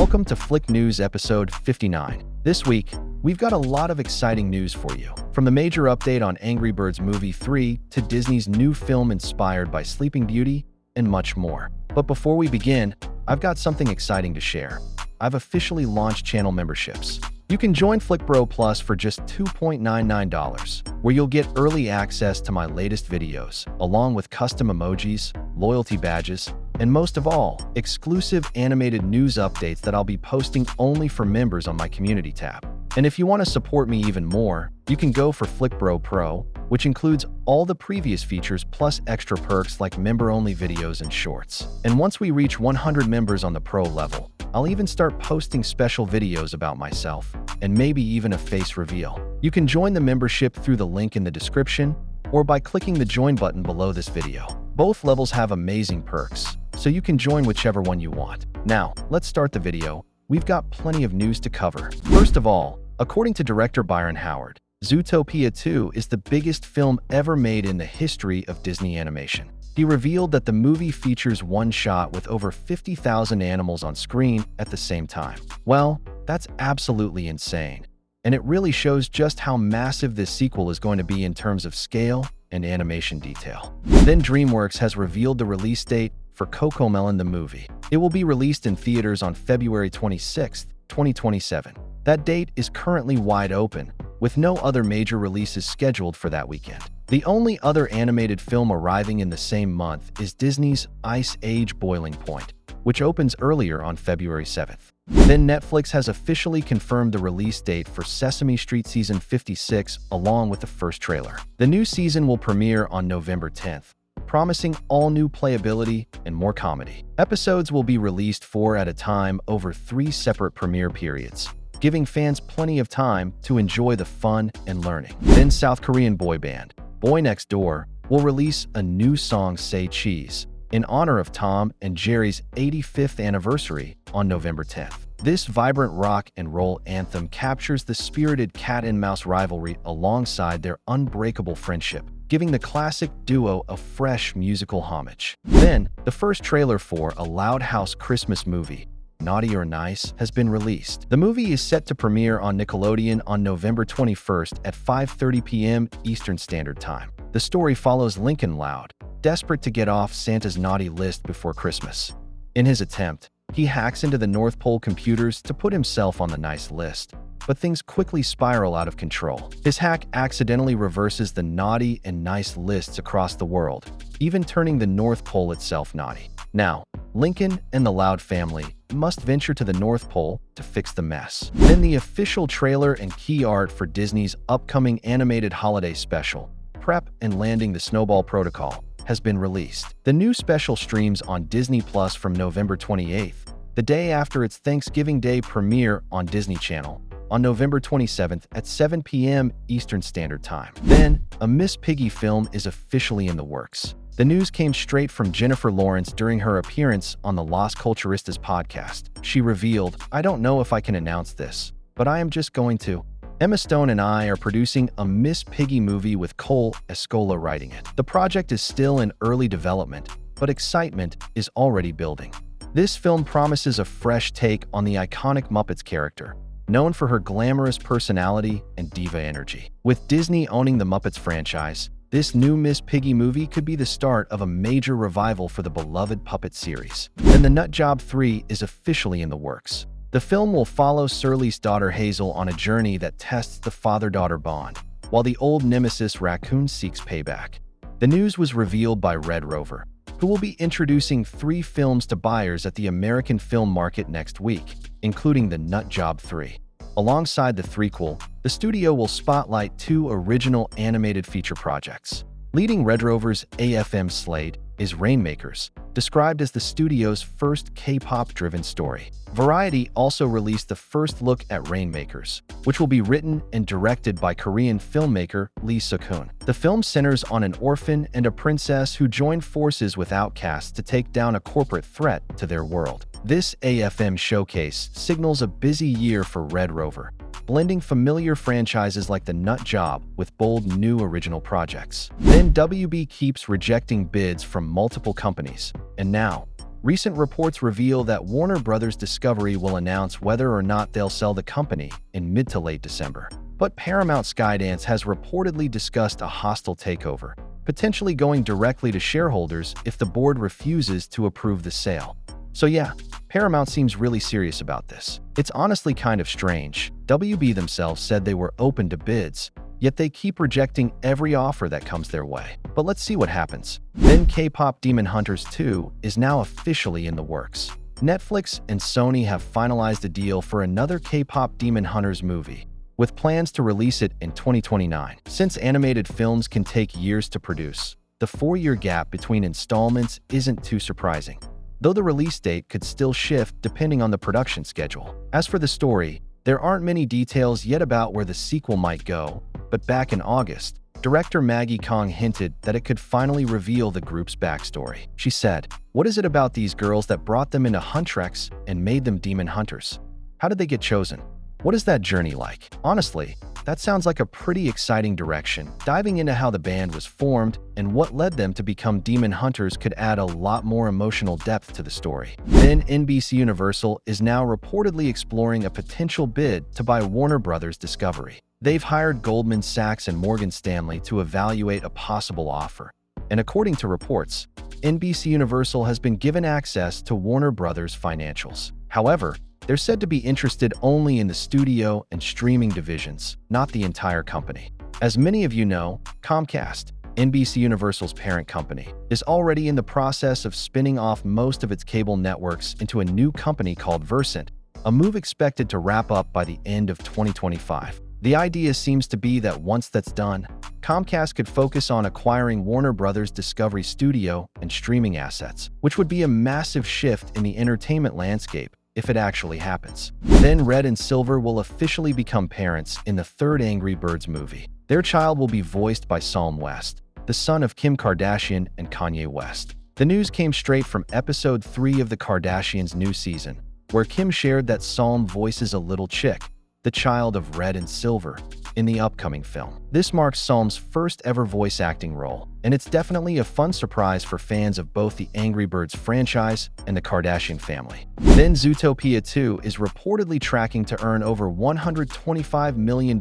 Welcome to Flick News episode 59. This week, we've got a lot of exciting news for you. From the major update on Angry Birds Movie 3 to Disney's new film inspired by Sleeping Beauty and much more. But before we begin, I've got something exciting to share. I've officially launched channel memberships. You can join FlickBro Plus for just $2.99, where you'll get early access to my latest videos, along with custom emojis, loyalty badges, and most of all, exclusive animated news updates that I'll be posting only for members on my community tab. And if you want to support me even more, you can go for FlickBro Pro, which includes all the previous features plus extra perks like member-only videos and shorts. And once we reach 100 members on the Pro level, I'll even start posting special videos about myself, and maybe even a face reveal. You can join the membership through the link in the description or by clicking the join button below this video. Both levels have amazing perks, so you can join whichever one you want. Now, let's start the video. We've got plenty of news to cover. First of all, according to director Byron Howard, Zootopia 2 is the biggest film ever made in the history of Disney animation. He revealed that the movie features one shot with over 50,000 animals on screen at the same time. Well, that's absolutely insane, and it really shows just how massive this sequel is going to be in terms of scale and animation detail. Then DreamWorks has revealed the release date for Cocomelon the movie. It will be released in theaters on February 26, 2027. That date is currently wide open, with no other major releases scheduled for that weekend. The only other animated film arriving in the same month is Disney's Ice Age Boiling Point, which opens earlier on February 7th. Then Netflix has officially confirmed the release date for Sesame Street Season 56 along with the first trailer. The new season will premiere on November 10th, promising all new playability and more comedy. Episodes will be released 4 at a time over 3 separate premiere periods, giving fans plenty of time to enjoy the fun and learning. Then South Korean boy band Boy Next Door will release a new song, Say Cheese, in honor of Tom and Jerry's 85th anniversary on November 10th. This vibrant rock and roll anthem captures the spirited cat and mouse rivalry alongside their unbreakable friendship, giving the classic duo a fresh musical homage. Then, the first trailer for a Loud House Christmas movie, Naughty or Nice, has been released. The movie is set to premiere on Nickelodeon on November 21st at 5:30 p.m. Eastern Standard Time. The story follows Lincoln Loud, desperate to get off Santa's naughty list before Christmas. In his attempt, he hacks into the North Pole computers to put himself on the nice list, but things quickly spiral out of control. His hack accidentally reverses the naughty and nice lists across the world, even turning the North Pole itself naughty. Now, Lincoln and the Loud family must venture to the North Pole to fix the mess. Then the official trailer and key art for Disney's upcoming animated holiday special, Prep and Landing the Snowball Protocol, has been released. The new special streams on Disney Plus from November 28th, the day after its Thanksgiving Day premiere on Disney Channel, on November 27th at 7 p.m. Eastern Standard Time. Then, a Miss Piggy film is officially in the works. The news came straight from Jennifer Lawrence during her appearance on the Las Culturistas podcast. She revealed, "I don't know if I can announce this, but I am just going to. Emma Stone and I are producing a Miss Piggy movie with Cole Escola writing it. The project is still in early development, but excitement is already building." This film promises a fresh take on the iconic Muppets character, known for her glamorous personality and diva energy. With Disney owning the Muppets franchise, this new Miss Piggy movie could be the start of a major revival for the beloved puppet series. And The Nut Job 3 is officially in the works. The film will follow Surly's daughter Hazel on a journey that tests the father-daughter bond, while the old nemesis Raccoon seeks payback. The news was revealed by Red Rover, who will be introducing 3 films to buyers at the American film market next week, including The Nut Job 3. Alongside the threequel, the studio will spotlight 2 original animated feature projects. Leading Red Rover's AFM slate is Rainmakers, described as the studio's first K-pop-driven story. Variety also released the first look at Rainmakers, which will be written and directed by Korean filmmaker Lee Suk-hoon. The film centers on an orphan and a princess who join forces with outcasts to take down a corporate threat to their world. This AFM showcase signals a busy year for Red Rover, blending familiar franchises like The Nut Job with bold new original projects. Then WB keeps rejecting bids from multiple companies, and now Recent reports reveal that Warner Bros. Discovery will announce whether or not they'll sell the company in mid to late December. But Paramount Skydance has reportedly discussed a hostile takeover, potentially going directly to shareholders if the board refuses to approve the sale. So yeah, Paramount seems really serious about this. It's honestly kind of strange. WB themselves said they were open to bids, yet they keep rejecting every offer that comes their way. But let's see what happens. Then K-Pop Demon Hunters 2 is now officially in the works. Netflix and Sony have finalized a deal for another K-Pop Demon Hunters movie, with plans to release it in 2029. Since animated films can take years to produce, the 4-year gap between installments isn't too surprising, though the release date could still shift depending on the production schedule. As for the story, there aren't many details yet about where the sequel might go, but back in August, director Maggie Kong hinted that it could finally reveal the group's backstory. She said, "What is it about these girls that brought them into Huntress and made them demon hunters? How did they get chosen? What is that journey like?" Honestly, that sounds like a pretty exciting direction. Diving into how the band was formed and what led them to become demon hunters could add a lot more emotional depth to the story. Then NBCUniversal is now reportedly exploring a potential bid to buy Warner Bros. Discovery. They've hired Goldman Sachs and Morgan Stanley to evaluate a possible offer. And according to reports, NBCUniversal has been given access to Warner Bros. Financials. However, they're said to be interested only in the studio and streaming divisions, not the entire company. As many of you know, Comcast, NBCUniversal's parent company, is already in the process of spinning off most of its cable networks into a new company called Versant, a move expected to wrap up by the end of 2025. The idea seems to be that once that's done, Comcast could focus on acquiring Warner Bros. Discovery studio and streaming assets, which would be a massive shift in the entertainment landscape if it actually happens. Then Red and Silver will officially become parents in the third Angry Birds movie. Their child will be voiced by Psalm West, the son of Kim Kardashian and Kanye West. The news came straight from episode 3 of the Kardashians' new season, where Kim shared that Psalm voices a little chick, the child of Red and Silver, in the upcoming film. This marks Psalm's first ever voice acting role, and it's definitely a fun surprise for fans of both the Angry Birds franchise and the Kardashian family. Then Zootopia 2 is reportedly tracking to earn over $125 million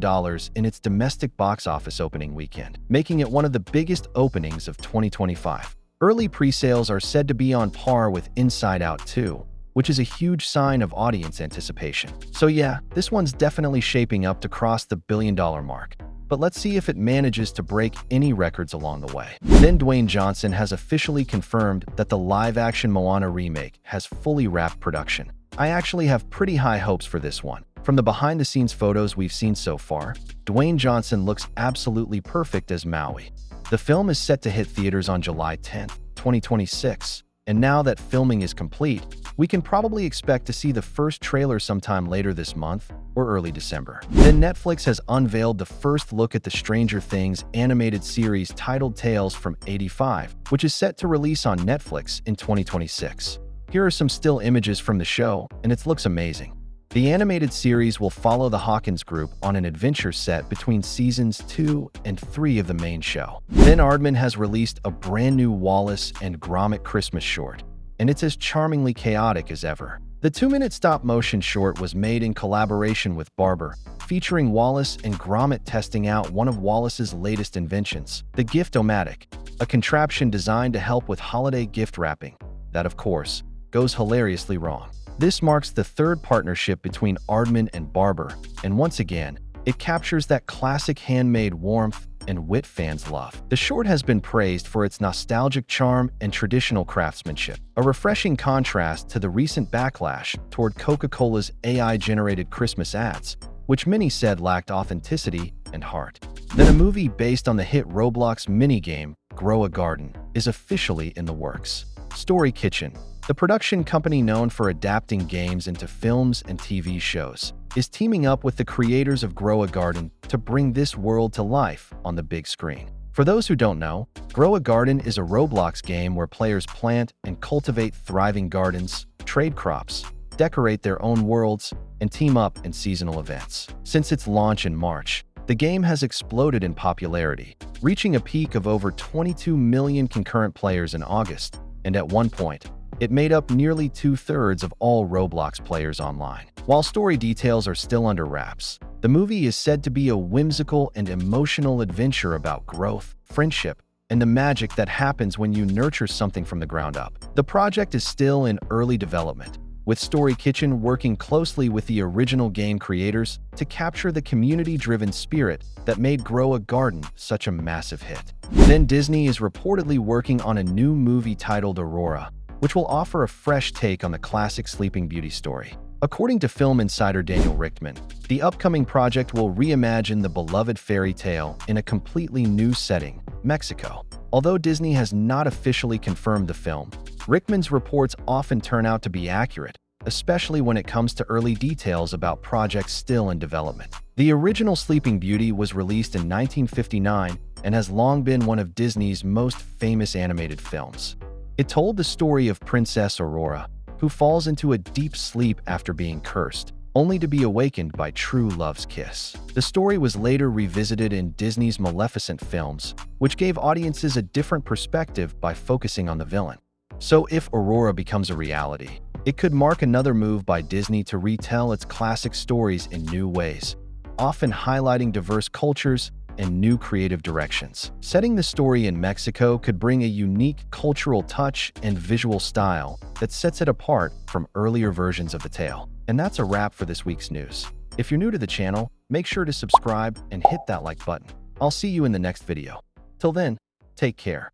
in its domestic box office opening weekend, making it one of the biggest openings of 2025. Early pre-sales are said to be on par with Inside Out 2, which is a huge sign of audience anticipation. So yeah, this one's definitely shaping up to cross the billion-dollar mark. But let's see if it manages to break any records along the way. Then Dwayne Johnson has officially confirmed that the live-action Moana remake has fully wrapped production. I actually have pretty high hopes for this one. From the behind-the-scenes photos we've seen so far, Dwayne Johnson looks absolutely perfect as Maui. The film is set to hit theaters on July 10th, 2026. And now that filming is complete, we can probably expect to see the first trailer sometime later this month or early December. Then Netflix has unveiled the first look at the Stranger Things animated series titled Tales from '85, which is set to release on Netflix in 2026. Here are some still images from the show, and it looks amazing. The animated series will follow the Hawkins group on an adventure set between seasons 2 and 3 of the main show. Then Aardman has released a brand new Wallace and Gromit Christmas short, and it's as charmingly chaotic as ever. The 2-minute stop-motion short was made in collaboration with Barber, featuring Wallace and Gromit testing out one of Wallace's latest inventions, the Gift-O-Matic, a contraption designed to help with holiday gift wrapping. That, of course, goes hilariously wrong. This marks the third partnership between Aardman and Barber, and once again, it captures that classic handmade warmth and wit fans love. The short has been praised for its nostalgic charm and traditional craftsmanship, a refreshing contrast to the recent backlash toward Coca-Cola's AI-generated Christmas ads, which many said lacked authenticity and heart. Then a movie based on the hit Roblox minigame, Grow a Garden, is officially in the works. Story Kitchen, the production company known for adapting games into films and TV shows, is teaming up with the creators of Grow a Garden to bring this world to life on the big screen. For those who don't know, Grow a Garden is a Roblox game where players plant and cultivate thriving gardens, trade crops, decorate their own worlds, and team up in seasonal events. Since its launch in March, the game has exploded in popularity, reaching a peak of over 22 million concurrent players in August, and at one point, It made up nearly 2/3 of all Roblox players online. While story details are still under wraps, the movie is said to be a whimsical and emotional adventure about growth, friendship, and the magic that happens when you nurture something from the ground up. The project is still in early development, with Story Kitchen working closely with the original game creators to capture the community-driven spirit that made Grow a Garden such a massive hit. Then Disney is reportedly working on a new movie titled Aurora, which will offer a fresh take on the classic Sleeping Beauty story. According to film insider Daniel Richtman, the upcoming project will reimagine the beloved fairy tale in a completely new setting, Mexico. Although Disney has not officially confirmed the film, Richtman's reports often turn out to be accurate, especially when it comes to early details about projects still in development. The original Sleeping Beauty was released in 1959 and has long been one of Disney's most famous animated films. It told the story of Princess Aurora, who falls into a deep sleep after being cursed, only to be awakened by true love's kiss. The story was later revisited in Disney's Maleficent films, which gave audiences a different perspective by focusing on the villain. So if Aurora becomes a reality, it could mark another move by Disney to retell its classic stories in new ways, often highlighting diverse cultures and new creative directions. Setting the story in Mexico could bring a unique cultural touch and visual style that sets it apart from earlier versions of the tale. And that's a wrap for this week's news. If you're new to the channel, make sure to subscribe and hit that like button. I'll see you in the next video. Till then, take care.